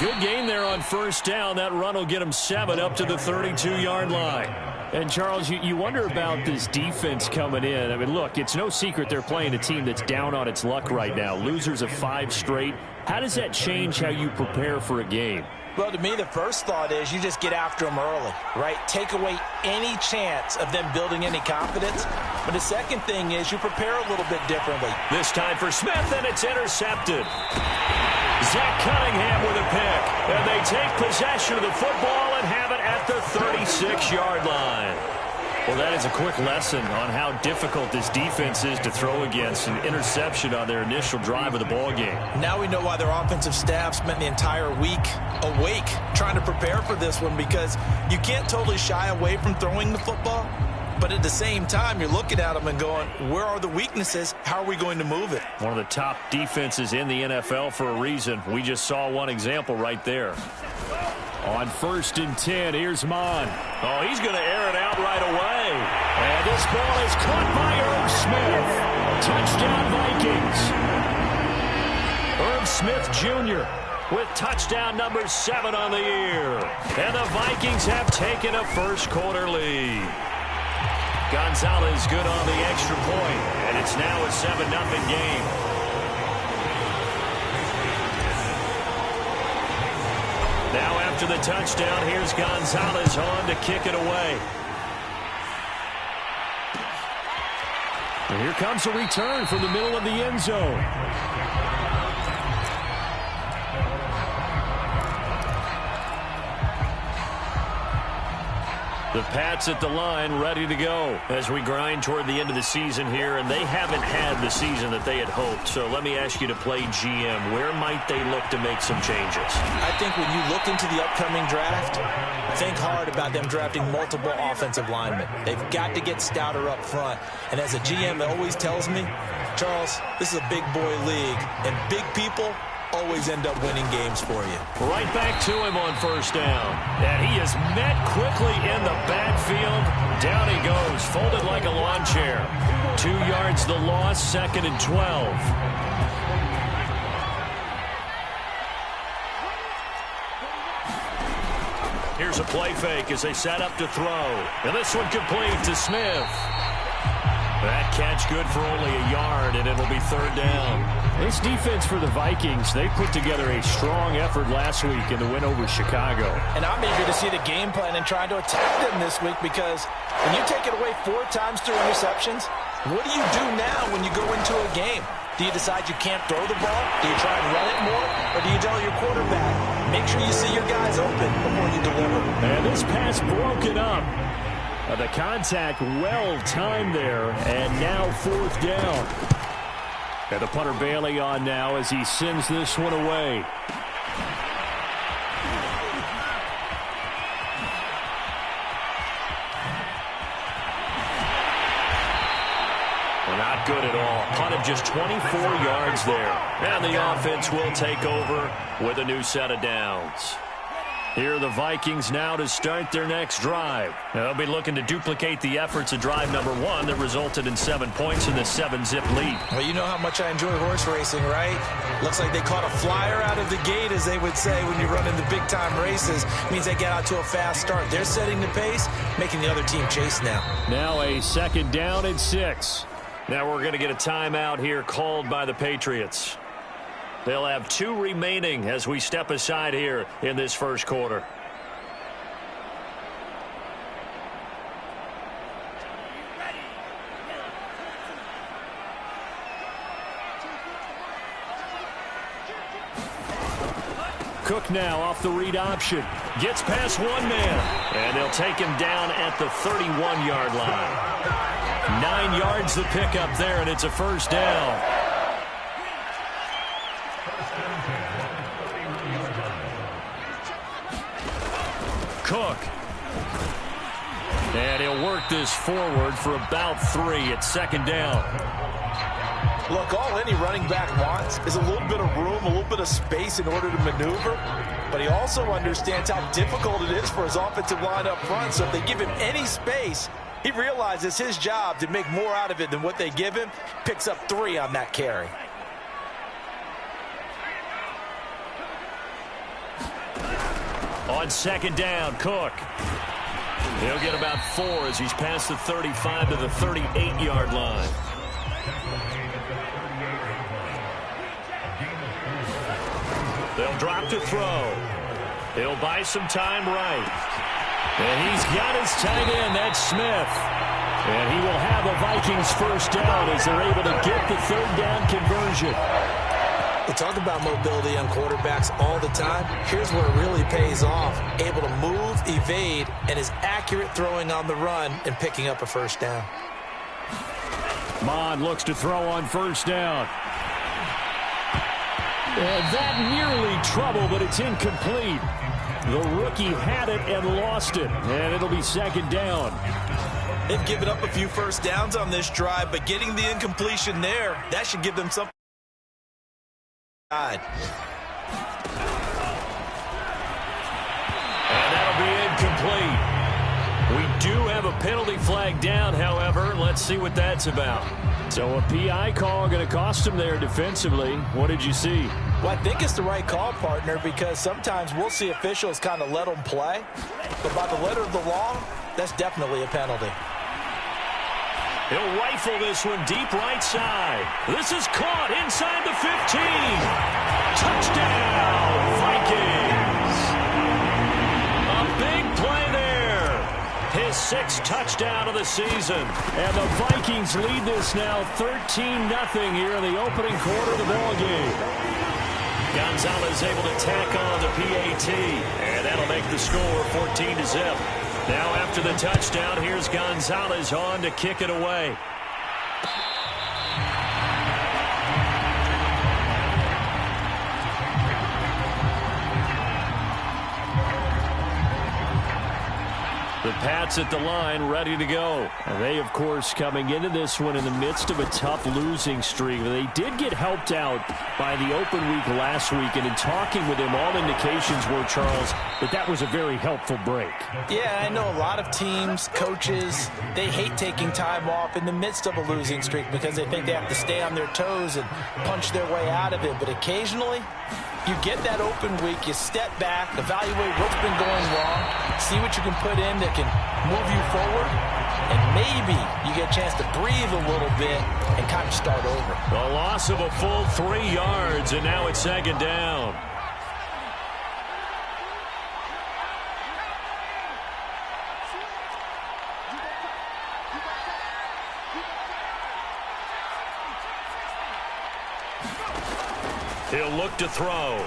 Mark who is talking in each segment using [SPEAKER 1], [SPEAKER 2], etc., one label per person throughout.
[SPEAKER 1] Good gain there on first down. That run will get them 7 up to the 32-yard line. And, Charles, you wonder about this defense coming in. I mean, look, it's no secret they're playing a team that's down on its luck right now. Losers of 5 straight. How does that change how you prepare for a game?
[SPEAKER 2] Well, to me, the first thought is you just get after them early, right? Take away any chance of them building any confidence. But the second thing is you prepare a little bit differently.
[SPEAKER 1] This time for Smith, and it's intercepted. Zach Cunningham with a pick. And they take possession of the football and have it at the 36-yard line. Well, that is a quick lesson on how difficult this defense is to throw against. An interception on their initial drive of the ball game.
[SPEAKER 2] Now we know why their offensive staff spent the entire week awake trying to prepare for this one, because you can't totally shy away from throwing the football. But at the same time, you're looking at them and going, where are the weaknesses? How are we going to move it?
[SPEAKER 1] One of the top defenses in the NFL for a reason. We just saw one example right there. On 1st and 10, here's Mon. Oh, he's going to air it out right away. And this ball is caught by Irv Smith. Touchdown, Vikings. Irv Smith Jr. with touchdown number 7 on the year. And the Vikings have taken a first-quarter lead. Gonzalez good on the extra point, and it's now a 7-0 game. Now after the touchdown, here's Gonzalez on to kick it away. And here comes a return from the middle of the end zone. The Pats at the line, ready to go as we grind toward the end of the season here, and they haven't had the season that they had hoped. So let me ask you to play GM. Where might they look to make some changes?
[SPEAKER 2] I think when you look into the upcoming draft, think hard about them drafting multiple offensive linemen. They've got to get stouter up front. And as a GM, it always tells me, Charles, this is a big boy league, and big people always end up winning games for you.
[SPEAKER 1] Right back to him on first down. And he is met quickly in the backfield. Down he goes, folded like a lawn chair. 2 yards the loss, 2nd and 12. Here's a play fake as they set up to throw. And this one complete to Smith. That catch good for only a yard, and it'll be 3rd down. This defense for the Vikings, they put together a strong effort last week in the win over Chicago.
[SPEAKER 2] And I'm eager to see the game plan and trying to attack them this week, because when you take it away 4 times through interceptions, what do you do now when you go into a game? Do you decide you can't throw the ball? Do you try and run it more? Or do you tell your quarterback, make sure you see your guys open before you deliver?
[SPEAKER 1] And this pass broken up. The contact well-timed there, and now 4th down. And the punter Bailey on now as he sends this one away. Well, not good at all. Punt of just 24 yards there. And the offense will take over with a new set of downs. Here are the Vikings now to start their next drive. They'll be looking to duplicate the efforts of drive number 1 that resulted in 7 points in the 7-zip lead.
[SPEAKER 2] Well, you know how much I enjoy horse racing, right? Looks like they caught a flyer out of the gate, as they would say when you run in the big-time races. Means they get out to a fast start. They're setting the pace, making the other team chase now.
[SPEAKER 1] Now a 2nd down and 6. Now we're going to get a timeout here called by the Patriots. They'll have 2 remaining as we step aside here in this first quarter. Cook now off the read option. Gets past one man. And they'll take him down at the 31-yard line. 9 yards the pickup there, and it's a first down. Cook. And he'll work this forward for about 3 at 2nd down.
[SPEAKER 2] Look, all any running back wants is a little bit of room, a little bit of space in order to maneuver. But he also understands how difficult it is for his offensive line up front. So if they give him any space, he realizes his job to make more out of it than what they give him. Picks up 3 on that carry.
[SPEAKER 1] On second down, Cook. He'll get about 4 as he's past the 35 to the 38-yard line. They'll drop to throw. He'll buy some time right. And he's got his tight end. That's Smith. And he will have a Vikings first down as they're able to get the third down conversion.
[SPEAKER 2] We talk about mobility on quarterbacks all the time. Here's where it really pays off. Able to move, evade, and is accurate throwing on the run and picking up a first down.
[SPEAKER 1] Mond looks to throw on first down. And that nearly trouble, but it's incomplete. The rookie had it and lost it, and it'll be second down.
[SPEAKER 2] They've given up a few first downs on this drive, but getting the incompletion there, that should give them something. And
[SPEAKER 1] that'll be incomplete. We do have a penalty flag down, however. Let's see what that's about. So a PI call going to cost him there defensively. What did you see?
[SPEAKER 2] Well, I think it's the right call, partner, because sometimes we'll see officials kind of let them play. But by the letter of the law, that's definitely a penalty.
[SPEAKER 1] He'll rifle this one deep right side. This is caught inside the 15. Touchdown, Vikings. A big play there. His 6th touchdown of the season. And the Vikings lead this now 13-0 here in the opening quarter of the ballgame. Gonzalez able to tack on the PAT. And that'll make the score 14-0. Now after the touchdown, here's Gonzalez on to kick it away. The Pats at the line, ready to go. And they, of course, coming into this one in the midst of a tough losing streak. They did get helped out by the open week last week, and in talking with him, all indications were, Charles, that was a very helpful break.
[SPEAKER 2] Yeah, I know a lot of teams, coaches, they hate taking time off in the midst of a losing streak because they think they have to stay on their toes and punch their way out of it. But occasionally, you get that open week, you step back, evaluate what's been going wrong, see what you can put in that can move you forward, and maybe you get a chance to breathe a little bit and kind of start over.
[SPEAKER 1] The loss of a full 3 yards, and now it's second down. He'll look to throw.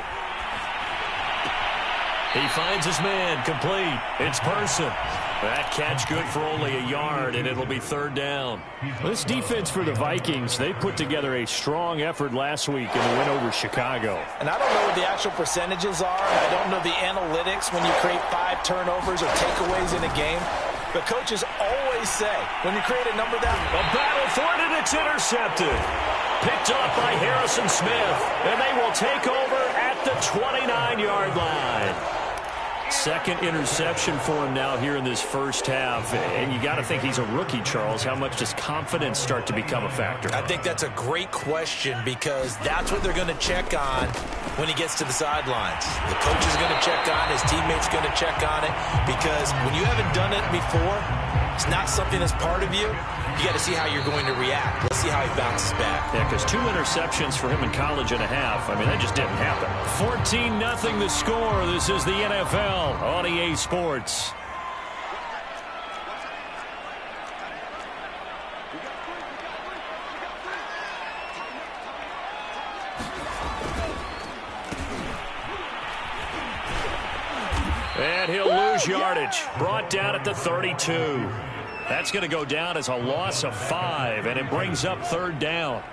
[SPEAKER 1] He finds his man, complete. It's Person. That catch good for only a yard, and it'll be third down. This defense for the Vikings, they put together a strong effort last week in the win over Chicago.
[SPEAKER 2] And I don't know what the actual percentages are, and I don't know the analytics when you create 5 turnovers or takeaways in a game. But coaches always say, when you create a number that...
[SPEAKER 1] A battle for it, and it's intercepted. Picked up by Harrison Smith, and they will take over at the 29-yard line. Second interception for him now here in this first half. And you got to think he's a rookie, Charles. How much does confidence start to become a factor?
[SPEAKER 2] I think that's a great question because that's what they're going to check on when he gets to the sidelines. The coach is going to check on, his teammates going to check on it because when you haven't done it before, it's not something that's part of you. You got to see how you're going to react. Let's see how he bounces back.
[SPEAKER 1] Yeah, because 2 interceptions for him in college and a half. I mean, that just didn't happen. 14-0 the score. This is the NFL on EA Sports. And he'll lose yardage. Brought down at the 32. That's going to go down as a loss of 5, and it brings up third down.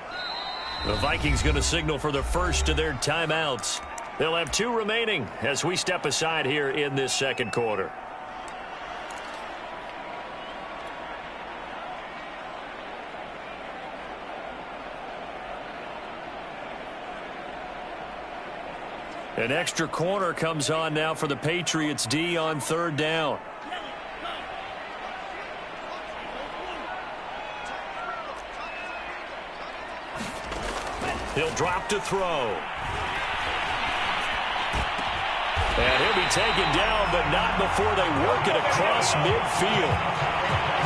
[SPEAKER 1] The Vikings going to signal for the first of their timeouts. They'll have 2 remaining as we step aside here in this second quarter. An extra corner comes on now for the Patriots D on third down. He'll drop to throw. And he'll be taken down, but not before they work it across midfield.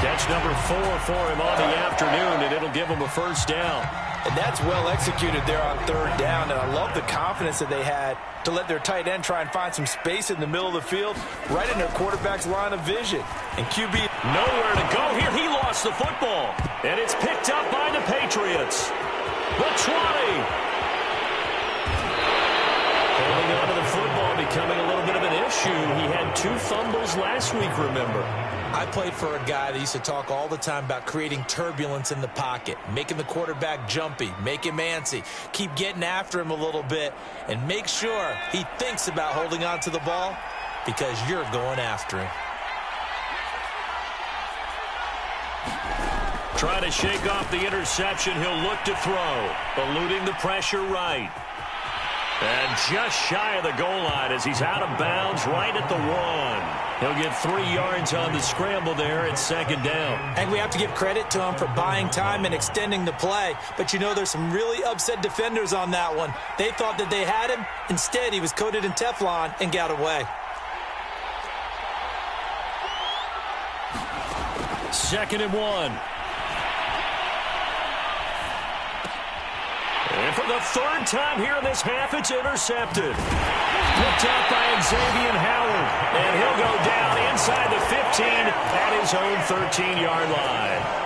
[SPEAKER 1] Catch number 4 for him on the afternoon, and it'll give him a first down.
[SPEAKER 2] And that's well executed there on third down, and I love the confidence that they had to let their tight end try and find some space in the middle of the field, right in their quarterback's line of vision. And QB
[SPEAKER 1] nowhere to go here. He lost the football, and it's picked up by the Patriots. The 20. Holding on to the football becoming a little bit of an issue. He had 2 fumbles last week, remember.
[SPEAKER 2] I played for a guy that used to talk all the time about creating turbulence in the pocket, making the quarterback jumpy, make him antsy, keep getting after him a little bit, and make sure he thinks about holding on to the ball because you're going after him.
[SPEAKER 1] Trying to shake off the interception. He'll look to throw, eluding the pressure right. And just shy of the goal line as he's out of bounds right at the 1. He'll get 3 yards on the scramble there at second down.
[SPEAKER 2] And we have to give credit to him for buying time and extending the play. But you know there's some really upset defenders on that one. They thought that they had him. Instead, he was coated in Teflon and got away.
[SPEAKER 1] Second and 1. And for the 3rd time here in this half, it's intercepted. Picked out by Xavier Howard. And he'll go down inside the 15 at his own 13-yard line.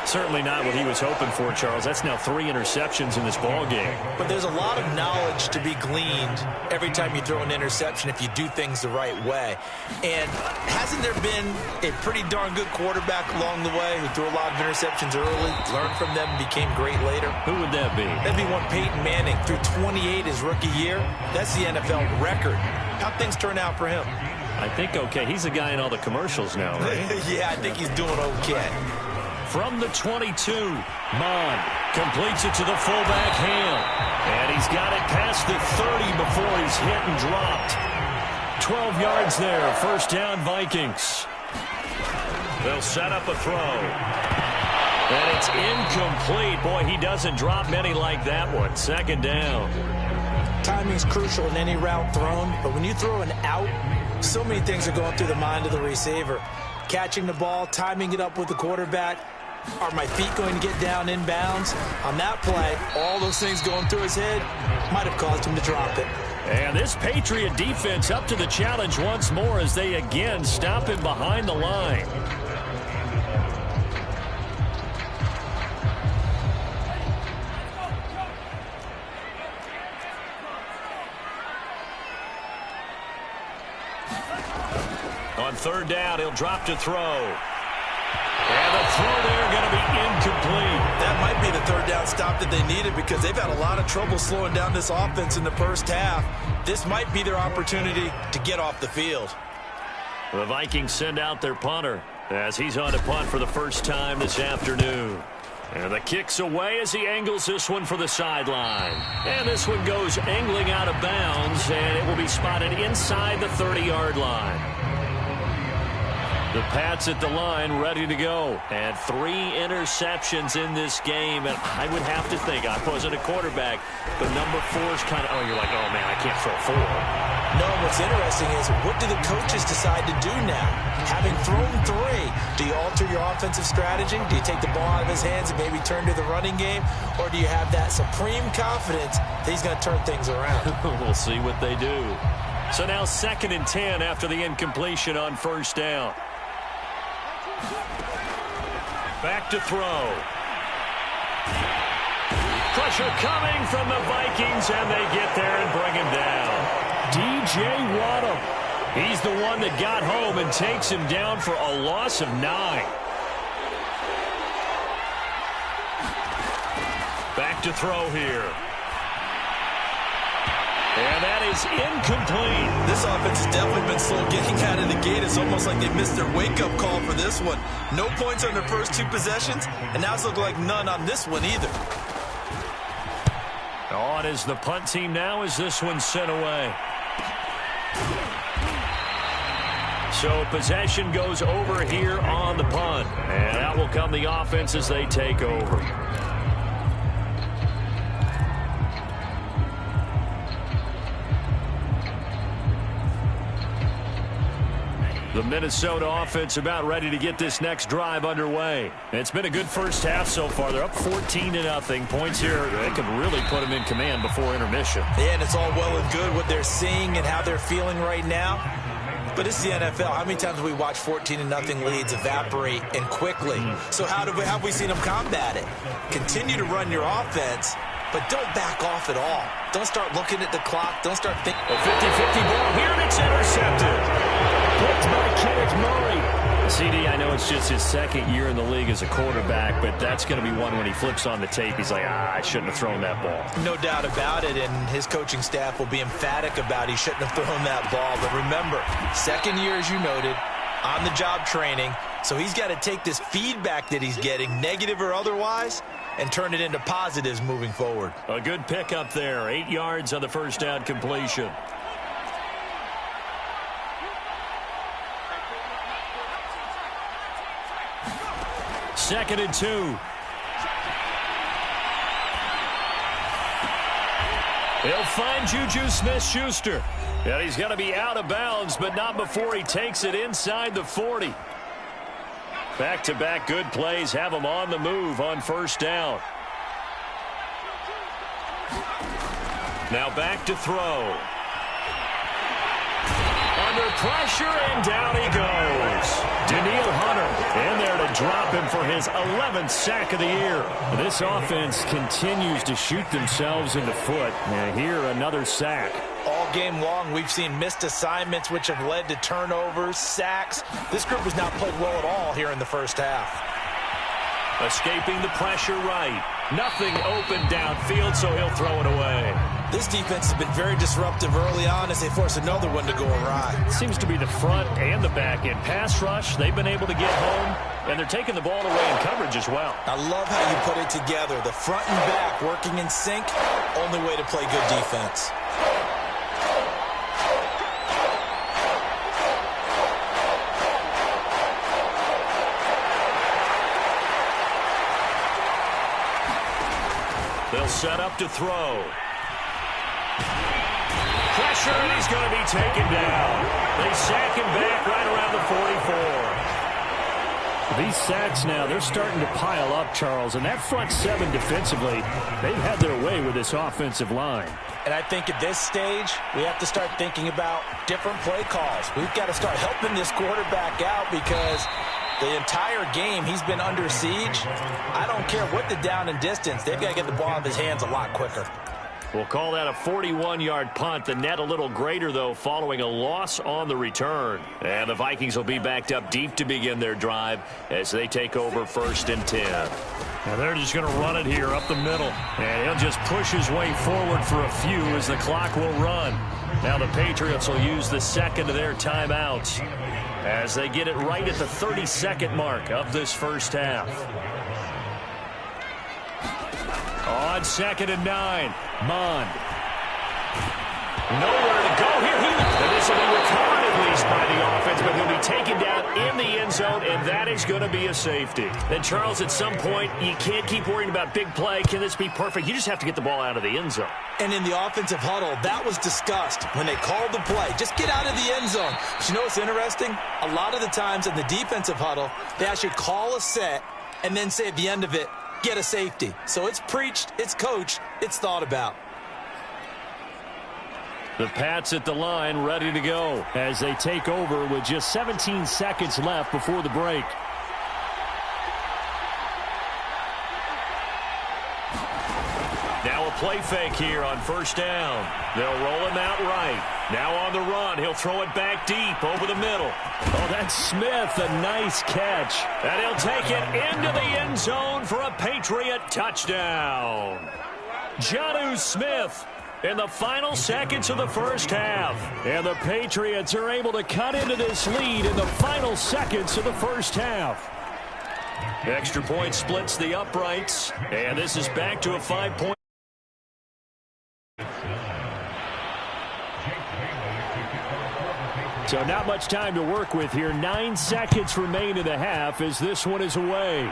[SPEAKER 1] Certainly not what he was hoping for, Charles. That's now 3 interceptions in this ball game.
[SPEAKER 2] But there's a lot of knowledge to be gleaned every time you throw an interception if you do things the right way. And hasn't there been a pretty darn good quarterback along the way who threw a lot of interceptions early, learned from them, and became great later?
[SPEAKER 1] Who would that be?
[SPEAKER 2] That'd be one Peyton Manning. Threw 28 his rookie year. That's the NFL record. How'd things turn out for him?
[SPEAKER 1] I think okay. He's the guy in all the commercials now, right?
[SPEAKER 2] Yeah, I think he's doing okay.
[SPEAKER 1] From the 22, Mon completes it to the fullback Ham. And he's got it past the 30 before he's hit and dropped. 12 yards there, first down Vikings. They'll set up a throw. And it's incomplete. Boy, he doesn't drop many like that one. Second down.
[SPEAKER 2] Timing's crucial in any route thrown, but when you throw an out, so many things are going through the mind of the receiver. Catching the ball, timing it up with the quarterback. Are my feet going to get down inbounds? On that play, all those things going through his head might have caused him to drop it.
[SPEAKER 1] And this Patriot defense up to the challenge once more as they again stop him behind the line. On third down, he'll drop to throw. And the throw there going to be incomplete.
[SPEAKER 2] That might be the third down stop that they needed because they've had a lot of trouble slowing down this offense in the first half. This might be their opportunity to get off the field.
[SPEAKER 1] The Vikings send out their punter as he's on to punt for the first time this afternoon. And the kick's away as he angles this one for the sideline. And this one goes angling out of bounds, and it will be spotted inside the 30-yard line. The Pats at the line, ready to go. And 3 interceptions in this game. And I would have to think, I wasn't a quarterback, but number 4's kind of, you're like, oh, man, I can't throw 4.
[SPEAKER 2] No, what's interesting is what do the coaches decide to do now? Having thrown 3, do you alter your offensive strategy? Do you take the ball out of his hands and maybe turn to the running game? Or do you have that supreme confidence that he's going to turn things around?
[SPEAKER 1] We'll see what they do. So now 2nd and 10 after the incompletion on first down. Back to throw. Pressure coming from the Vikings, and they get there and bring him down. DJ Waddle. He's the one that got home and takes him down for a loss of 9. Back to throw here. And that is incomplete.
[SPEAKER 2] This offense has definitely been slow getting out of the gate. It's almost like they missed their wake-up call for this one. No points on their first 2 possessions, and now it's looking like none on this one either.
[SPEAKER 1] On is the punt team now as this one's sent away. So possession goes over here on the punt. And out will come the offense as they take over. The Minnesota offense about ready to get this next drive underway. It's been a good first half so far. They're up 14-0. Points here, they could really put them in command before intermission.
[SPEAKER 2] Yeah, and it's all well and good what they're seeing and how they're feeling right now. But it's the NFL. How many times have we watched 14-0 leads evaporate and quickly? So how have we seen them combat it? Continue to run your offense, but don't back off at all. Don't start looking at the clock. Don't start thinking.
[SPEAKER 1] A 50-50 ball here, and it's intercepted. Picked by Kenneth Murray. CD, I know it's just his second year in the league as a quarterback, but that's going to be one when he flips on the tape. He's like, I shouldn't have thrown that ball.
[SPEAKER 2] No doubt about it, and his coaching staff will be emphatic about he shouldn't have thrown that ball. But remember, second year, as you noted, on-the-job training, so he's got to take this feedback that he's getting, negative or otherwise, and turn it into positives moving forward.
[SPEAKER 1] A good pickup there. 8 yards on the first down completion. Second and 2. He'll find Juju Smith-Schuster. And he's going to be out of bounds, but not before he takes it inside the 40. Back-to-back good plays have him on the move on first down. Now back to throw. Under pressure, and down he goes. Danielle Hunter in there to drop him for his 11th sack of the year. This offense continues to shoot themselves in the foot. And here, another sack.
[SPEAKER 2] All game long, we've seen missed assignments, which have led to turnovers, sacks. This group has not played well at all here in the first half.
[SPEAKER 1] Escaping the pressure right. Nothing open downfield, so he'll throw it away.
[SPEAKER 2] This defense has been very disruptive early on as they force another one to go awry.
[SPEAKER 1] Seems to be the front and the back end. Pass rush, they've been able to get home, and they're taking the ball away in coverage as well.
[SPEAKER 2] I love how you put it together. The front and back working in sync, only way to play good defense.
[SPEAKER 1] They'll set up to throw. Pressure, and he's going to be taken down. They sack him back right around the 44. These sacks now, they're starting to pile up, Charles. And that front seven defensively, they've had their way with this offensive line.
[SPEAKER 2] And I think at this stage, we have to start thinking about different play calls. We've got to start helping this quarterback out because the entire game, he's been under siege. I don't care what the down and distance. They've got to get the ball out of his hands a lot quicker.
[SPEAKER 1] We'll call that a 41-yard punt. The net a little greater, though, following a loss on the return. And the Vikings will be backed up deep to begin their drive as they take over 1st and 10. Now they're just going to run it here up the middle. And he'll just push his way forward for a few as the clock will run. Now the Patriots will use the second of their timeouts as they get it right at the 32nd mark of this first half. On 2nd and 9, Mond. Nowhere to go here. And this will be recovered at least by the offense, but he'll be taken down in the end zone, and that is going to be a safety. And, Charles, at some point, you can't keep worrying about big play. Can this be perfect? You just have to get the ball out of the end zone.
[SPEAKER 2] And in the offensive huddle, that was discussed when they called the play. Just get out of the end zone. But you know what's interesting? A lot of the times in the defensive huddle, they actually call a set and then say at the end of it, get a safety. So it's preached, it's coached, it's thought about.
[SPEAKER 1] The Pats at the line ready to go as they take over with just 17 seconds left before the break. Now a play fake here on first down. They'll roll him out right. Now on the run, he'll throw it back deep over the middle. Oh, that's Smith, a nice catch. And he'll take it into the end zone for a Patriot touchdown. Jonnu Smith in the final seconds of the first half. And the Patriots are able to cut into this lead in the final seconds of the first half. Extra point splits the uprights. And this is back to a 5-point. So not much time to work with here. 9 seconds remain in the half as this one is away.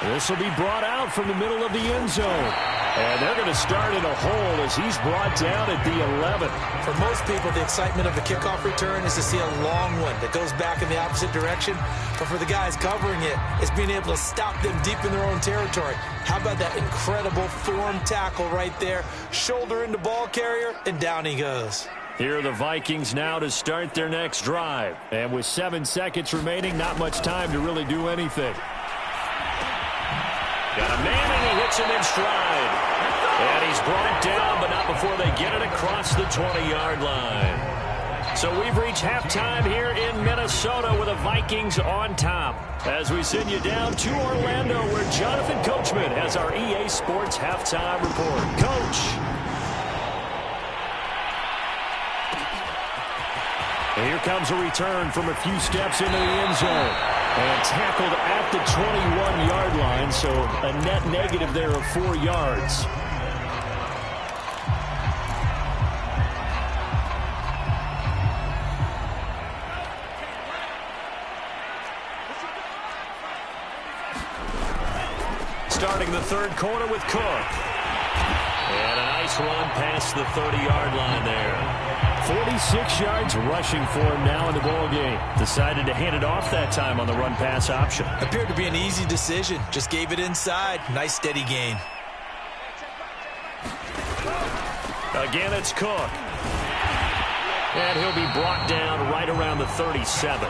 [SPEAKER 1] This will be brought out from the middle of the end zone. And they're going to start in a hole as he's brought down at the 11.
[SPEAKER 2] For most people, the excitement of a kickoff return is to see a long one that goes back in the opposite direction. But for the guys covering it, it's being able to stop them deep in their own territory. How about that incredible form tackle right there? Shoulder into ball carrier, and down he goes.
[SPEAKER 1] Here are the Vikings now to start their next drive. And with 7 seconds remaining, not much time to really do anything. Got a man, and he hits him in stride. And he's brought down, but not before they get it across the 20-yard line. So we've reached halftime here in Minnesota with the Vikings on top. As we send you down to Orlando, where Jonathan Coachman has our EA Sports halftime report. Coach. And here comes a return from a few steps into the end zone. And tackled at the 21-yard line, so a net negative there of 4 yards. Starting the third quarter with Cook. And a nice run past the 30-yard line there. 46 yards rushing for him now in the ball game. Decided to hand it off that time on the run-pass option.
[SPEAKER 2] Appeared to be an easy decision. Just gave it inside. Nice steady gain.
[SPEAKER 1] Again, it's Cook. And he'll be brought down right around the 37.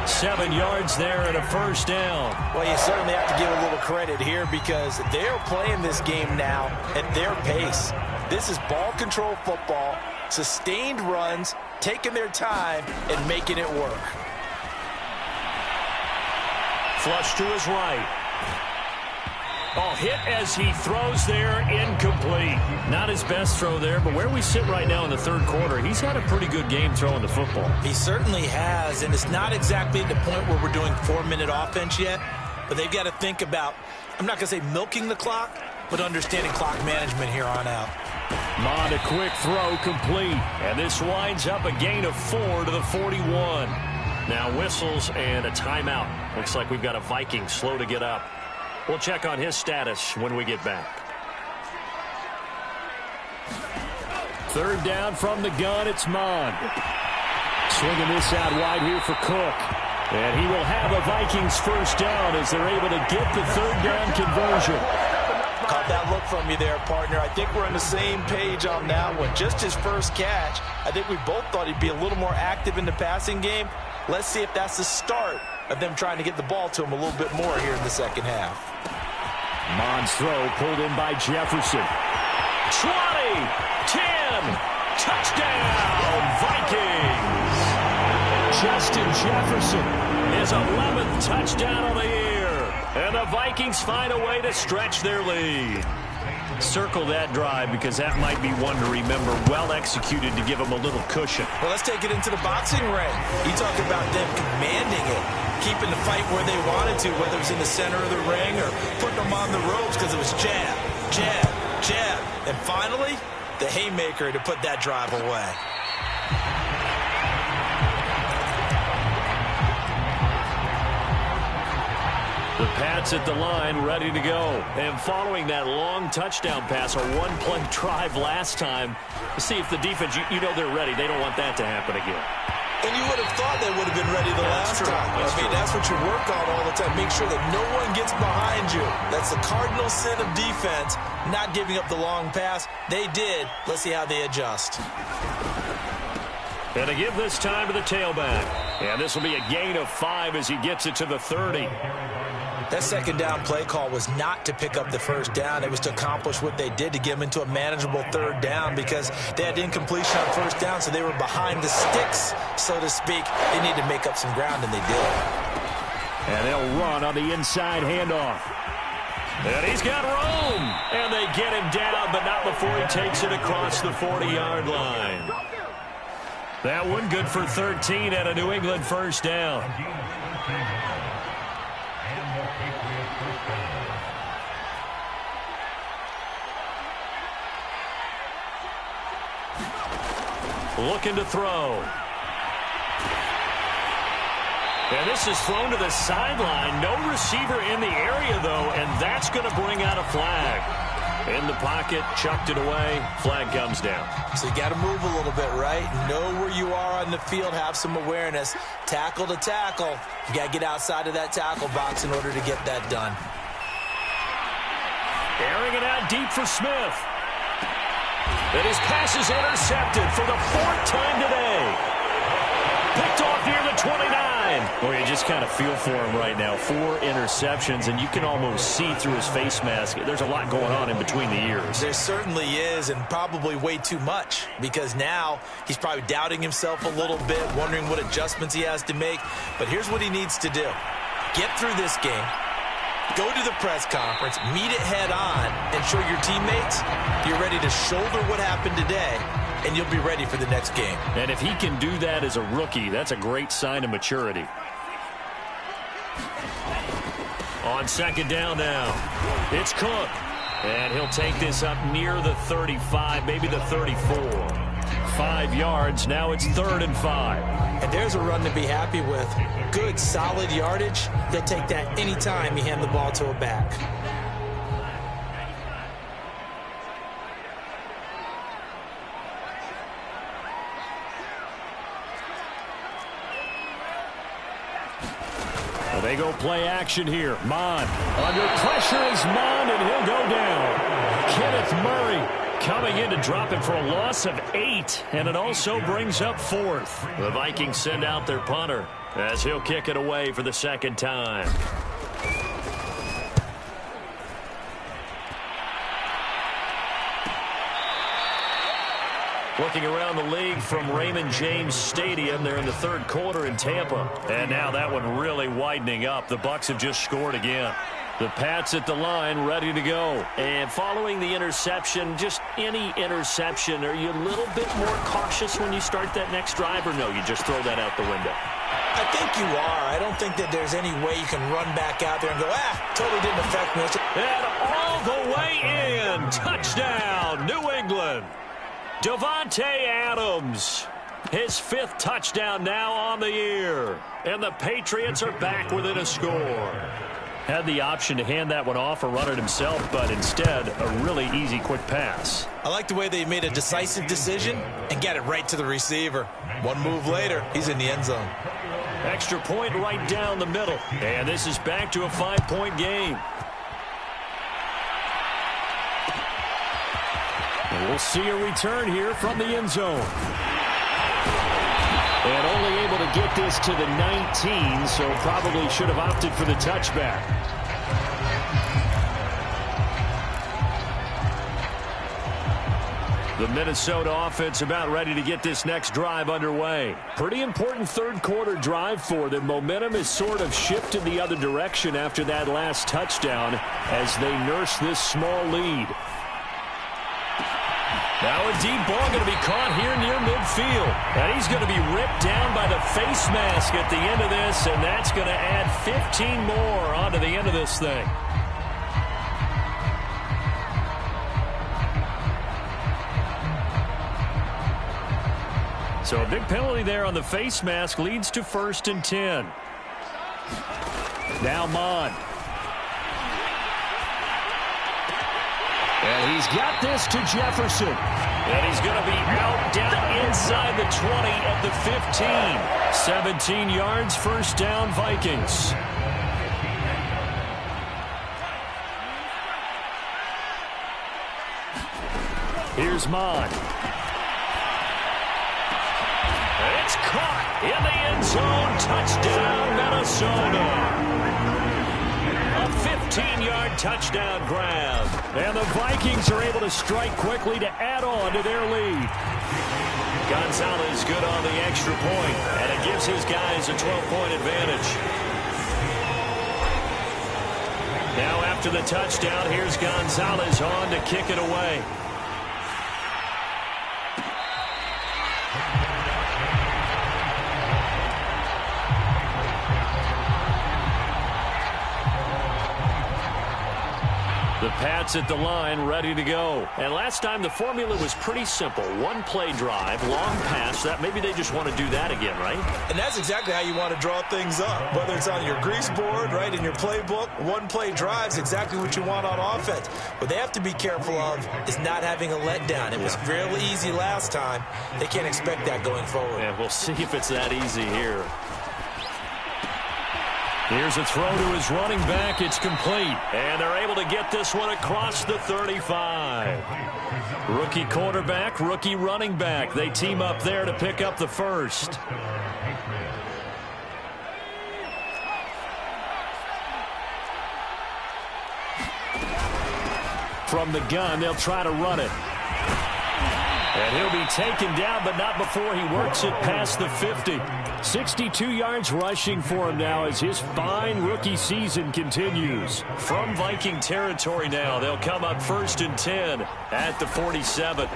[SPEAKER 1] 7 yards there and a first down.
[SPEAKER 2] Well, you certainly have to give a little credit here because they're playing this game now at their pace. This is ball control football, sustained runs, taking their time and making it work.
[SPEAKER 1] Flush to his right. Oh, hit as he throws there, incomplete. Not his best throw there, but where we sit right now in the third quarter, he's had a pretty good game throwing the football.
[SPEAKER 2] He certainly has, and it's not exactly at the point where we're doing 4-minute offense yet, but they've got to think about, I'm not going to say milking the clock, but understanding clock management here on out.
[SPEAKER 1] Mond, a quick throw complete, and this winds up a gain of 4 to the 41. Now whistles and a timeout. Looks like we've got a Viking slow to get up. We'll check on his status when we get back. Third down from the gun, it's Mond. Swinging this out wide here for Cook. And he will have a Vikings first down as they're able to get the third down conversion.
[SPEAKER 2] Caught that look from you there, partner. I think we're on the same page on that one. Just his first catch. I think we both thought he'd be a little more active in the passing game. Let's see if that's the start of them trying to get the ball to him a little bit more here in the second half.
[SPEAKER 1] Mond's throw pulled in by Jefferson. 20, 10, touchdown, Vikings! Justin Jefferson, his 11th touchdown of the year. And the Vikings find a way to stretch their lead. Circle that drive because that might be one to remember. Well executed to give them a little cushion.
[SPEAKER 2] Well, let's take it into the boxing ring. You talk about them commanding it, keeping the fight where they wanted to, whether it was in the center of the ring or putting them on the ropes because it was jab, jab, jab. And finally, the haymaker to put that drive away.
[SPEAKER 1] The Pats at the line, ready to go. And following that long touchdown pass, a one-play drive last time, to see if the defense, you know they're ready. They don't want that to happen again.
[SPEAKER 2] And you would have thought they would have been ready the last time. That's what you work on all the time. Make sure that no one gets behind you. That's the cardinal sin of defense, not giving up the long pass. They did. Let's see how they adjust.
[SPEAKER 1] And to give this time to the tailback. And this will be a gain of 5 as he gets it to the 30.
[SPEAKER 2] That second down play call was not to pick up the first down. It was to accomplish what they did to get them into a manageable third down because they had incompletion on first down, so they were behind the sticks, so to speak. They needed to make up some ground, and they did.
[SPEAKER 1] And they'll run on the inside handoff. And he's got room. And they get him down, but not before he takes it across the 40-yard line. That one good for 13 at a New England first down. Looking to throw. And this is thrown to the sideline. No receiver in the area, though, and that's going to bring out a flag. In the pocket, chucked it away. Flag comes down.
[SPEAKER 2] So you got to move a little bit, right? Know where you are on the field. Have some awareness. Tackle to tackle. You got to get outside of that tackle box in order to get that done.
[SPEAKER 1] Airing it out deep for Smith. And his pass is intercepted for the 4th time today. Picked off near the 29. Well, you just kind of feel for him right now. 4 interceptions, and you can almost see through his face mask. There's a lot going on in between the ears.
[SPEAKER 2] There certainly is, and probably way too much, because now he's probably doubting himself a little bit, wondering what adjustments he has to make. But here's what he needs to do. Get through this game. Go to the press conference, meet it head on, and show your teammates you're ready to shoulder what happened today, and you'll be ready for the next game.
[SPEAKER 1] And if he can do that as a rookie, that's a great sign of maturity. On 2nd down now, it's Cook. And he'll take this up near the 35, maybe the 34. 5 yards, now it's 3rd and 5.
[SPEAKER 2] And there's a run to be happy with. Good, solid yardage. He'll take that anytime you hand the ball to a back.
[SPEAKER 1] Well, they go play action here. Mond. Under pressure is Mond, and he'll go down. Kenneth Murray coming in to drop it for a loss of 8, and it also brings up 4th. The Vikings send out their punter as he'll kick it away for the 2nd time. Looking around the league from Raymond James Stadium, they're in the 3rd quarter in Tampa. And now that one really widening up. The Bucs have just scored again. The Pats at the line, ready to go. And following the interception, just any interception, are you a little bit more cautious when you start that next drive, or no, you just throw that out the window?
[SPEAKER 2] I think you are. I don't think that there's any way you can run back out there and go, totally didn't affect me.
[SPEAKER 1] And all the way in. Touchdown, New England. Davante Adams, his 5th touchdown now on the year. And the Patriots are back within a score. Had the option to hand that one off or run it himself, but instead, a really easy, quick pass.
[SPEAKER 2] I like the way they made a decisive decision and got it right to the receiver. One move later, he's in the end zone.
[SPEAKER 1] Extra point right down the middle. And this is back to a 5-point game. And we'll see a return here from the end zone. And only able to get this to the 19, so probably should have opted for the touchback. The Minnesota offense about ready to get this next drive underway. Pretty important 3rd quarter drive for them. Momentum has sort of shifted the other direction after that last touchdown as they nurse this small lead. Now a deep ball going to be caught here near midfield. And he's going to be ripped down by the face mask at the end of this, and that's going to add 15 more onto the end of this thing. So a big penalty there on the face mask leads to 1st and 10. Now Mond. And he's got this to Jefferson. And he's going to be out down inside the 20 at the 15. 17 yards, 1st down, Vikings. Here's Mond. It's caught in the end zone. Touchdown, Minnesota. A 15-yard touchdown grab. And the Vikings are able to strike quickly to add on to their lead. Gonzalez good on the extra point, and it gives his guys a 12-point advantage. Now after the touchdown, here's Gonzalez on to kick it away. The Pats at the line, ready to go. And last time, the formula was pretty simple. One-play drive, long pass. That maybe they just want to do that again, right?
[SPEAKER 2] And that's exactly how you want to draw things up. Whether it's on your grease board, right, in your playbook, one-play drive's exactly what you want on offense. What they have to be careful of is not having a letdown. It was fairly easy last time. They can't expect that going forward.
[SPEAKER 1] And we'll see if it's that easy here. Here's a throw to his running back. It's complete. And they're able to get this one across the 35. Rookie quarterback, rookie running back. They team up there to pick up the first. From the gun, they'll try to run it. And he'll be taken down, but not before he works it past the 50. 62 yards rushing for him now as his fine rookie season continues. From Viking territory now, they'll come up 1st and 10 at the 47.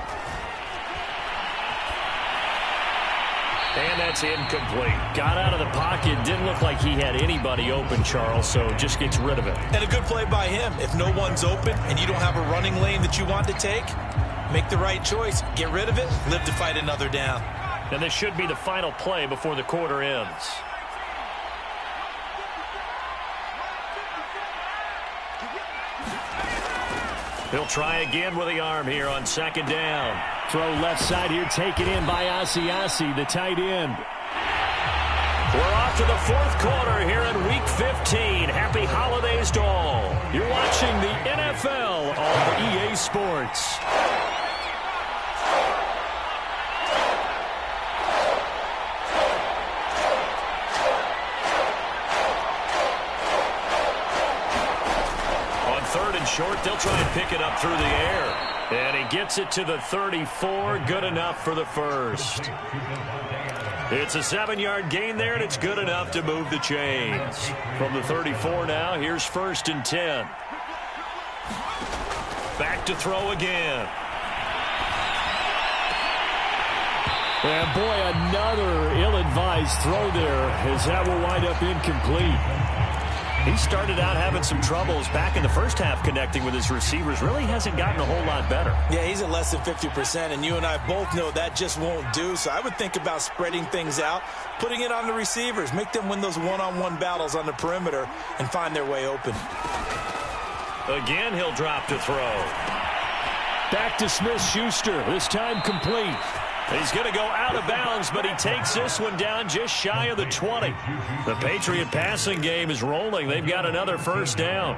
[SPEAKER 1] And that's incomplete. Got out of the pocket. Didn't look like he had anybody open, Charles, so just gets rid of it.
[SPEAKER 2] And a good play by him. If no one's open and you don't have a running lane that you want to take, make the right choice. Get rid of it. Live to fight another down.
[SPEAKER 1] And this should be the final play before the quarter ends. He'll try again with the arm here on 2nd down. Throw left side here, taken in by Asiasi, the tight end. We're off to the 4th quarter here in Week 15. Happy holidays to all. You're watching the NFL on EA Sports. Short, they'll try and pick it up through the air. And he gets it to the 34. Good enough for the first. It's a 7-yard gain there, and it's good enough to move the chains. From the 34 now, here's 1st and 10. Back to throw again. And boy, another ill-advised throw there, as that will wind up incomplete. He started out having some troubles back in the first half connecting with his receivers. Really hasn't gotten a whole lot better.
[SPEAKER 2] Yeah, he's at less than 50%, and you and I both know that just won't do. So I would think about spreading things out, putting it on the receivers, make them win those one-on-one battles on the perimeter and find their way open.
[SPEAKER 1] Again, he'll drop to throw. Back to Smith-Schuster, this time complete. He's going to go out of bounds, but he takes this one down just shy of the 20. The Patriot passing game is rolling. They've got another 1st down.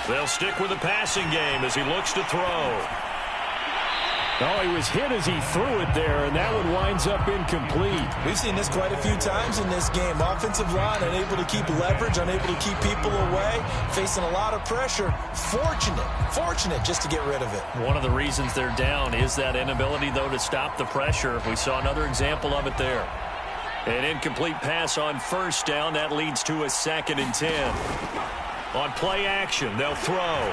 [SPEAKER 1] They'll stick with the passing game as he looks to throw. Oh, he was hit as he threw it there, and that one winds up incomplete.
[SPEAKER 2] We've seen this quite a few times in this game. Offensive line unable to keep leverage, unable to keep people away, facing a lot of pressure. Fortunate just to get rid of it.
[SPEAKER 1] One of the reasons they're down is that inability, though, to stop the pressure. We saw another example of it there. An incomplete pass on 1st down. That leads to a 2nd and 10. On play action, they'll throw.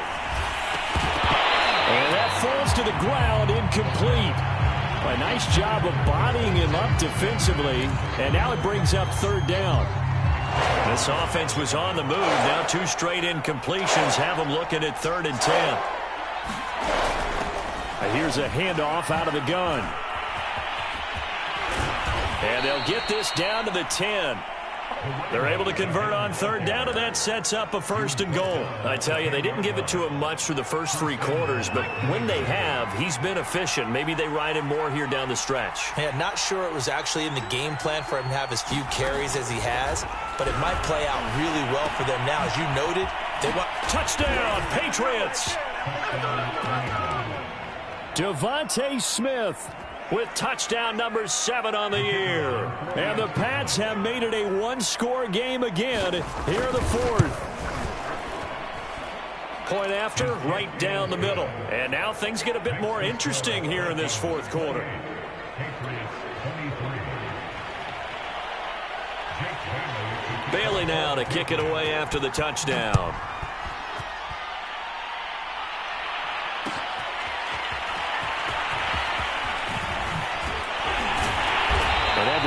[SPEAKER 1] And that falls to the ground, incomplete. A nice job of bodying him up defensively. And now it brings up 3rd down. This offense was on the move. Now 2 straight incompletions have them looking at 3rd and 10. Here's a handoff out of the gun. And they'll get this down to the 10. They're able to convert on 3rd down, and that sets up a 1st and goal. I tell you, they didn't give it to him much through the first 3 quarters, but when they have, he's been efficient. Maybe they ride him more here down the stretch.
[SPEAKER 2] Yeah, not sure it was actually in the game plan for him to have as few carries as he has, but it might play out really well for them now. As you noted, they want...
[SPEAKER 1] Touchdown, Patriots! Devontae Smith with touchdown number 7 on the year. And the Pats have made it a 1-score game again here in the 4th. Point after, right down the middle. And now things get a bit more interesting here in this 4th quarter. Bailey now to kick it away after the touchdown.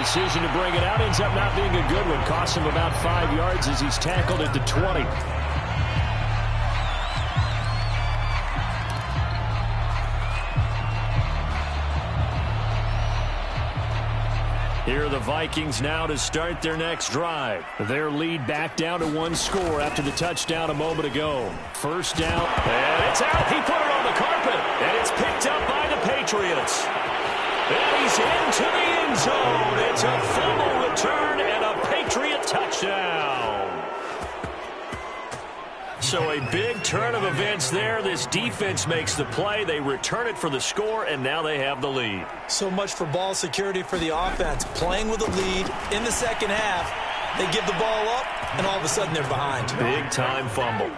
[SPEAKER 1] decision to bring it out ends up not being a good one. Costs him about 5 yards as he's tackled at the 20. Here are the Vikings now to start their next drive. Their lead back down to 1 score after the touchdown a moment ago. First down, and it's out. He put it on the carpet, and it's picked up by the Patriots. And he's into the end zone. It's a fumble return and a Patriot touchdown. So a big turn of events there. This defense makes the play. They return it for the score, and now they have the lead.
[SPEAKER 2] So much for ball security for the offense. Playing with a lead in the second half. They give the ball up, and all of a sudden they're behind.
[SPEAKER 1] Big-time fumble.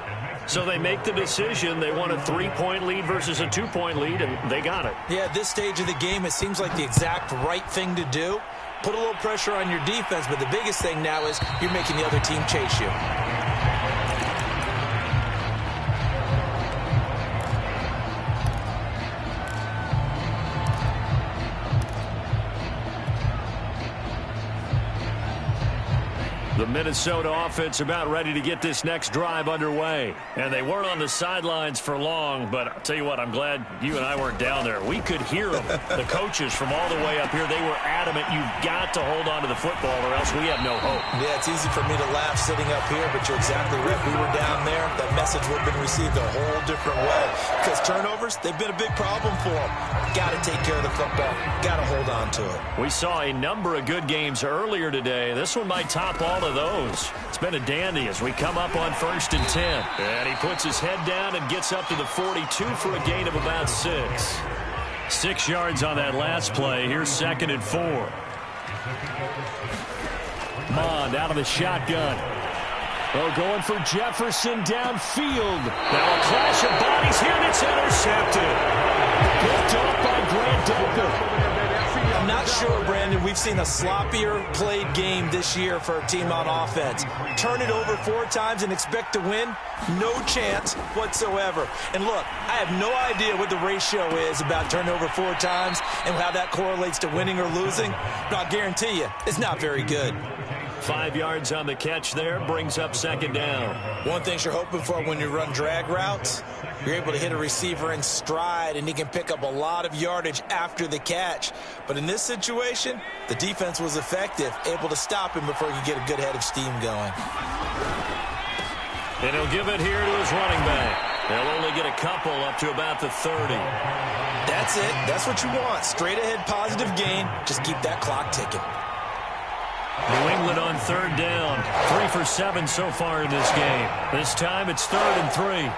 [SPEAKER 1] So they make the decision. They want a 3-point lead versus a 2-point lead, and they got it.
[SPEAKER 2] Yeah, at this stage of the game, it seems like the exact right thing to do. Put a little pressure on your defense, but the biggest thing now is you're making the other team chase you.
[SPEAKER 1] The Minnesota offense about ready to get this next drive underway. And they weren't on the sidelines for long, but I'll tell you what, I'm glad you and I weren't down there. We could hear them. The coaches from all the way up here, they were adamant. You've got to hold on to the football or else we have no hope.
[SPEAKER 2] Yeah, it's easy for me to laugh sitting up here, but you're exactly right. We were down there. That message would have been received a whole different way. Because turnovers, they've been a big problem for them. Got to take care of the football. Got to hold on to it.
[SPEAKER 1] We saw a number of good games earlier today. This one might top all of those. It's been a dandy as we come up on 1st and 10. And he puts his head down and gets up to the 42 for a gain of about 6. 6 yards on that last play. Here's 2nd and 4. Mond out of the shotgun. Oh, going for Jefferson downfield. Now a clash of bodies here, and it's intercepted. Picked off by Grant Delpit.
[SPEAKER 2] I'm not sure, Brandon, we've seen a sloppier played game this year for a team on offense. Turn it over 4 times and expect to win? No chance whatsoever. And look, I have no idea what the ratio is about turning over 4 times and how that correlates to winning or losing, but I'll guarantee you, it's not very good.
[SPEAKER 1] 5 yards on the catch there, brings up 2nd down.
[SPEAKER 2] One thing you're hoping for when you run drag routes, you're able to hit a receiver in stride, and he can pick up a lot of yardage after the catch. But in this situation, the defense was effective, able to stop him before he could get a good head of steam going.
[SPEAKER 1] And he'll give it here to his running back. They'll only get a couple up to about the 30.
[SPEAKER 2] That's it. That's what you want. Straight ahead positive gain. Just keep that clock ticking.
[SPEAKER 1] New England on 3rd down. 3 for 7 so far in this game. This time it's 3rd and 3.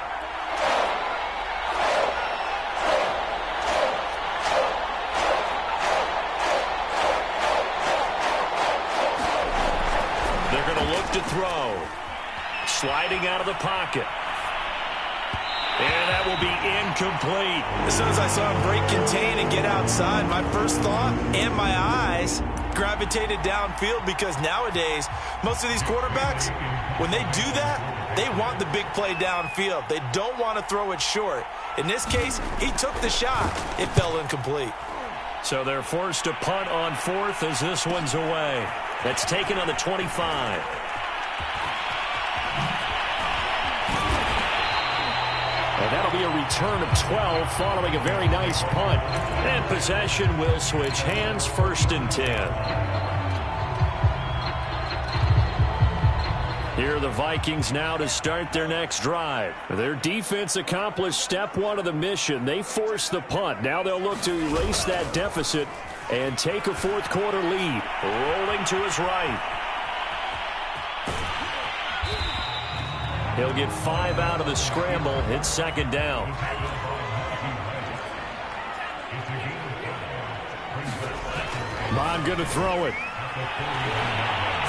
[SPEAKER 1] They're going to look to throw. Sliding out of the pocket. And that will be incomplete.
[SPEAKER 2] As soon as I saw him break contain and get outside, my first thought and my eyes gravitated downfield, because nowadays, most of these quarterbacks, when they do that, they want the big play downfield. They don't want to throw it short. In this case, he took the shot. It fell incomplete.
[SPEAKER 1] So they're forced to punt on 4th as this one's away. That's taken on the 25. And that'll be a return of 12 following a very nice punt. And possession will switch hands, 1st and 10. Here are the Vikings now to start their next drive. Their defense accomplished step 1 of the mission. They forced the punt. Now they'll look to erase that deficit and take a 4th quarter lead. Rolling to his right. He'll get 5 out of the scramble. It's 2nd down. Mond going to throw it.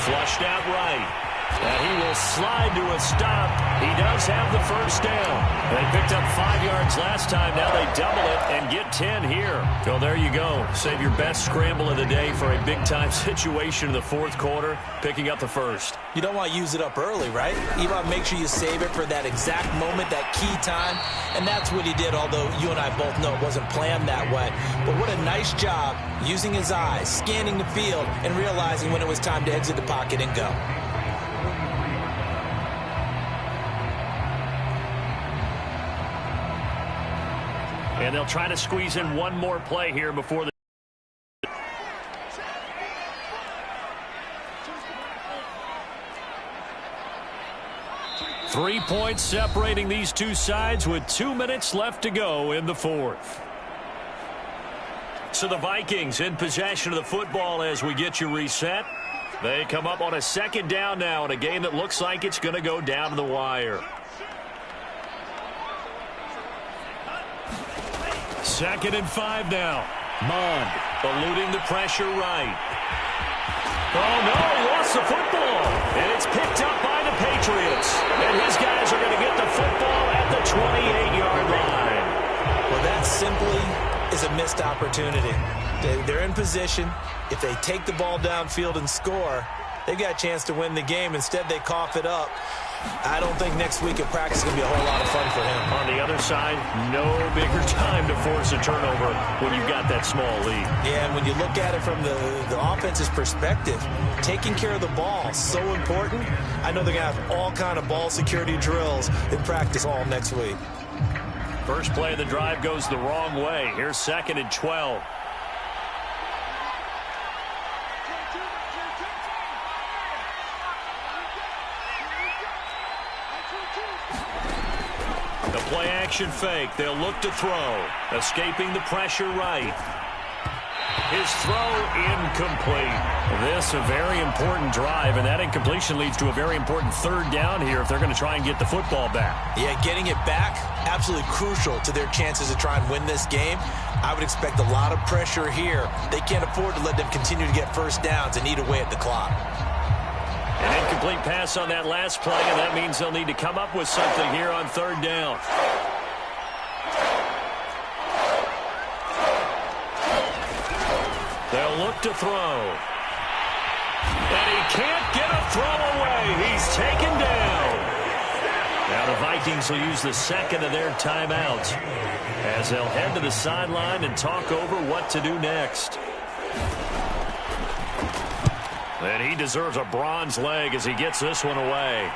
[SPEAKER 1] Flushed out right. And he will slide to a stop. He does have the first down. They picked up 5 yards last time. Now they double it and get 10 here. So there you go. Save your best scramble of the day for a big-time situation in the fourth quarter, picking up the first.
[SPEAKER 2] You don't want to use it up early, right? You want to make sure you save it for that exact moment, that key time. And that's what he did, although you and I both know it wasn't planned that way. But what a nice job using his eyes, scanning the field, and realizing when it was time to exit the pocket and go.
[SPEAKER 1] And they'll try to squeeze in one more play here before the 3 points separating these two sides with 2 minutes left to go in the fourth. So the Vikings in possession of the football as we get you reset. They come up on a second down now in a game that looks like it's going to go down to the wire. 2nd and 5 now. Mond eluding the pressure right. Oh, no, he lost the football. And it's picked up by the Patriots. And his guys are going to get the football at the 28-yard line.
[SPEAKER 2] Well, that simply is a missed opportunity. They're in position. If they take the ball downfield and score, they've got a chance to win the game. Instead, they cough it up. I don't think next week at practice is going to be a whole lot of fun for him.
[SPEAKER 1] On the other side, no bigger time to force a turnover when you've got that small lead.
[SPEAKER 2] Yeah, and when you look at it from the offense's perspective, taking care of the ball is so important. I know they're going to have all kind of ball security drills in practice all next week.
[SPEAKER 1] First play of the drive goes the wrong way. Here's 2nd and 12. The play-action fake. They'll look to throw. Escaping the pressure right. His throw incomplete. This a very important drive, and that incompletion leads to a very important third down here if they're going to try and get the football back.
[SPEAKER 2] Yeah, getting it back, absolutely crucial to their chances to try and win this game. I would expect a lot of pressure here. They can't afford to let them continue to get first downs and eat away at the clock.
[SPEAKER 1] An incomplete pass on that last play, and that means they'll need to come up with something here on third down. They'll look to throw. And he can't get a throw away. He's taken down. Now the Vikings will use the second of their timeouts as they'll head to the sideline and talk over what to do next. And he deserves a bronze leg as he gets this one away.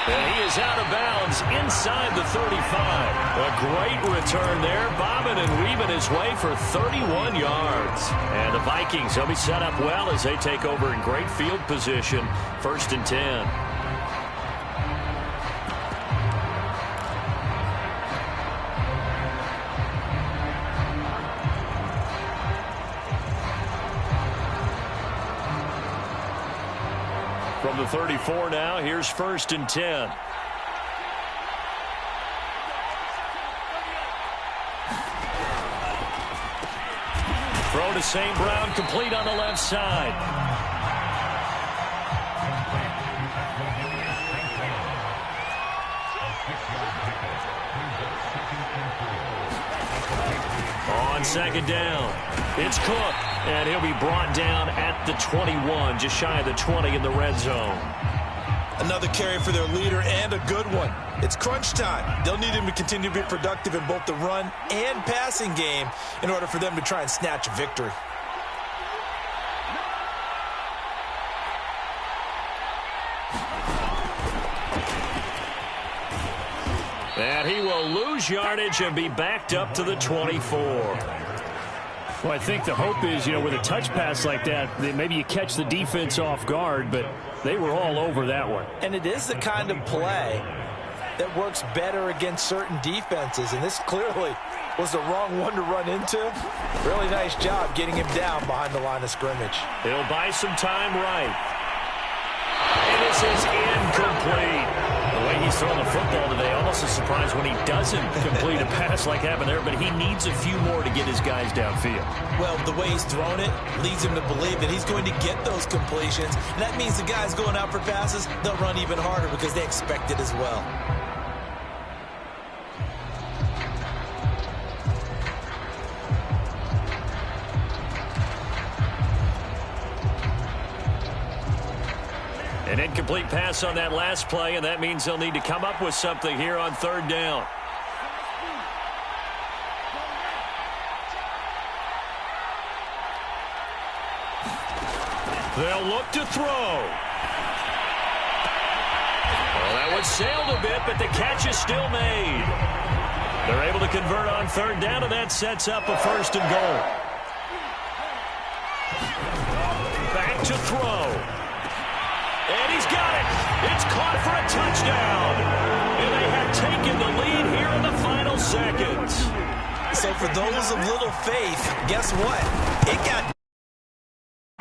[SPEAKER 1] And he is out of bounds inside the 35. A great return there, bobbing and weaving his way for 31 yards. And the Vikings, they'll be set up well as they take over in great field position. 1st and 10. From the 34 now, here's 1st and 10. Throw to St. Brown, complete on the left side. On 2nd down, it's Cook, and he'll be brought down at the 21, just shy of the 20 in the red zone.
[SPEAKER 2] Another carry for their leader, and a good one. It's crunch time. They'll need him to continue to be productive in both the run and passing game in order for them to try and snatch a victory.
[SPEAKER 1] And he will lose yardage and be backed up to the 24.
[SPEAKER 3] Well, I think the hope is, with a touch pass like that maybe you catch the defense off guard, but they were all over that one.
[SPEAKER 2] And it is the kind of play that works better against certain defenses, and this clearly was the wrong one to run into. Really nice job getting him down behind the line of scrimmage.
[SPEAKER 1] He'll buy some time right. And this is incomplete. The way
[SPEAKER 3] he's throwing the football today. Almost a surprise when he doesn't complete a pass like happened there, but he needs a few more to get his guys downfield.
[SPEAKER 2] Well, the way he's thrown it leads him to believe that he's going to get those completions. And that means the guys going out for passes, they'll run even harder because they expect it as well.
[SPEAKER 1] An incomplete pass on that last play, and that means they'll need to come up with something here on third down. They'll look to throw. Well, that one sailed a bit, but the catch is still made. They're able to convert on third down, and that sets up a first and goal. Back to throw. And he's got it. It's caught for a touchdown. And they have taken the lead here in the final seconds.
[SPEAKER 2] So for those of little faith, guess what? It got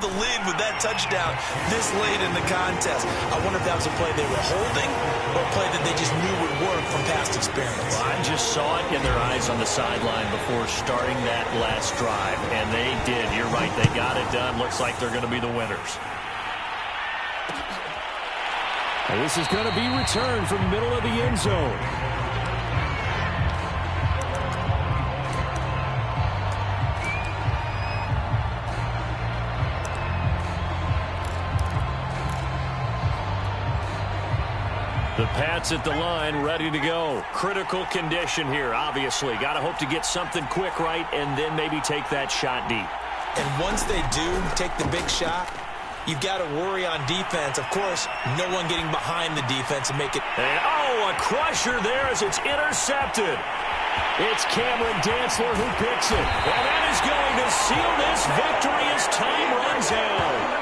[SPEAKER 2] the lead with that touchdown this late in the contest. I wonder if that was a play they were holding or a play that they just knew would work from past experience.
[SPEAKER 1] Well, I just saw it in their eyes on the sideline before starting that last drive, and they did. You're right. They got it done. Looks like they're going to be the winners.
[SPEAKER 3] And this is going to be returned from the middle of the end zone.
[SPEAKER 1] The Pats at the line, ready to go. Critical condition here, obviously. Got to hope to get something quick right and then maybe take that shot deep.
[SPEAKER 2] And once they do take the big shot, you've got to worry on defense. Of course, no one getting behind the defense and make it.
[SPEAKER 1] And, a crusher there as it's intercepted. It's Cameron Dantzler who picks it. And that is going to seal this victory as time runs out.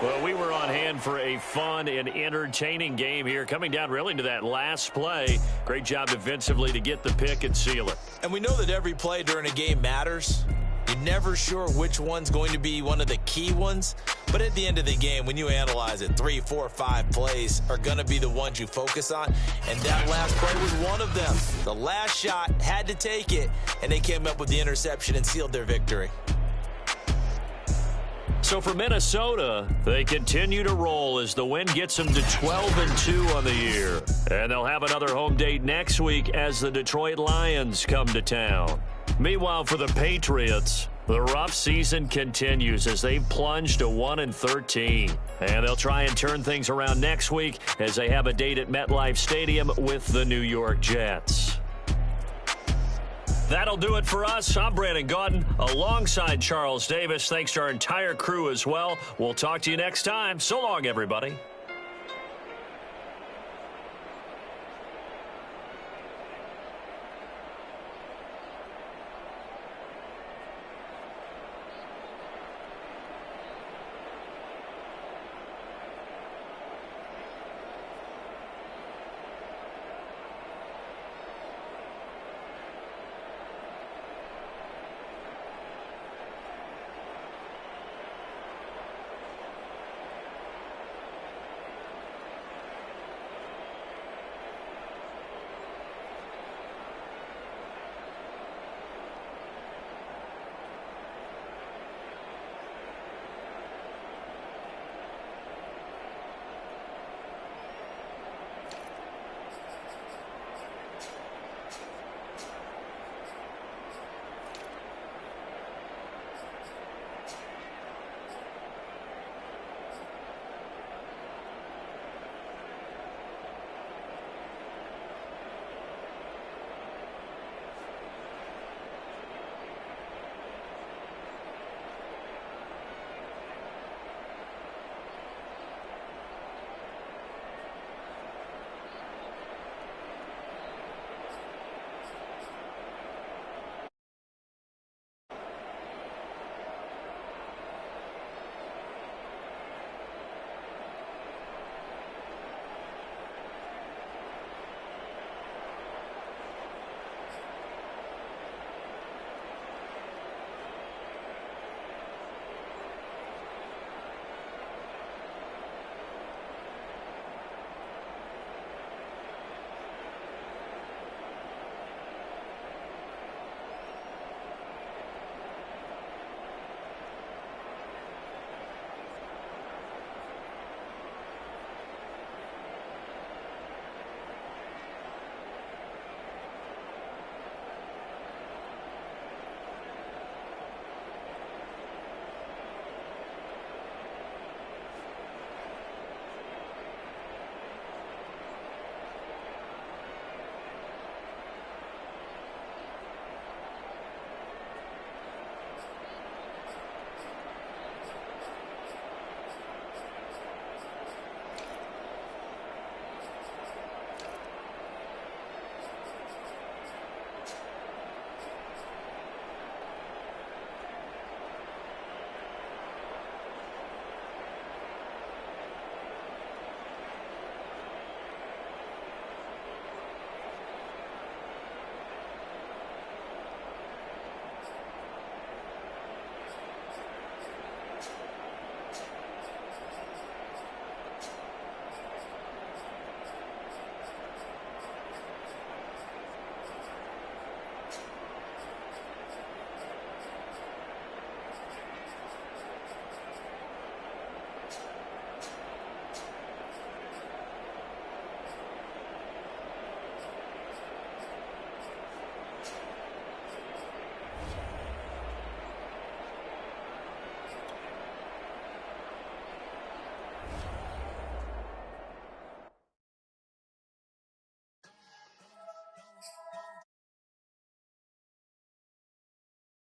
[SPEAKER 1] Well, we were on hand for a fun and entertaining game here, coming down really to that last play. Great job defensively to get the pick and seal it.
[SPEAKER 2] And we know that every play during a game matters. You're never sure which one's going to be one of the key ones. But at the end of the game, when you analyze it, 3, 4, 5 plays are going to be the ones you focus on. And that last play was one of them. The last shot had to take it, and they came up with the interception and sealed their victory.
[SPEAKER 1] So for Minnesota, they continue to roll as the win gets them to 12-2 on the year. And they'll have another home date next week as the Detroit Lions come to town. Meanwhile, for the Patriots, the rough season continues as they've plunged to 1-13. And they'll try and turn things around next week as they have a date at MetLife Stadium with the New York Jets. That'll do it for us. I'm Brandon Gaudin alongside Charles Davis. Thanks to our entire crew as well. We'll talk to you next time. So long, everybody.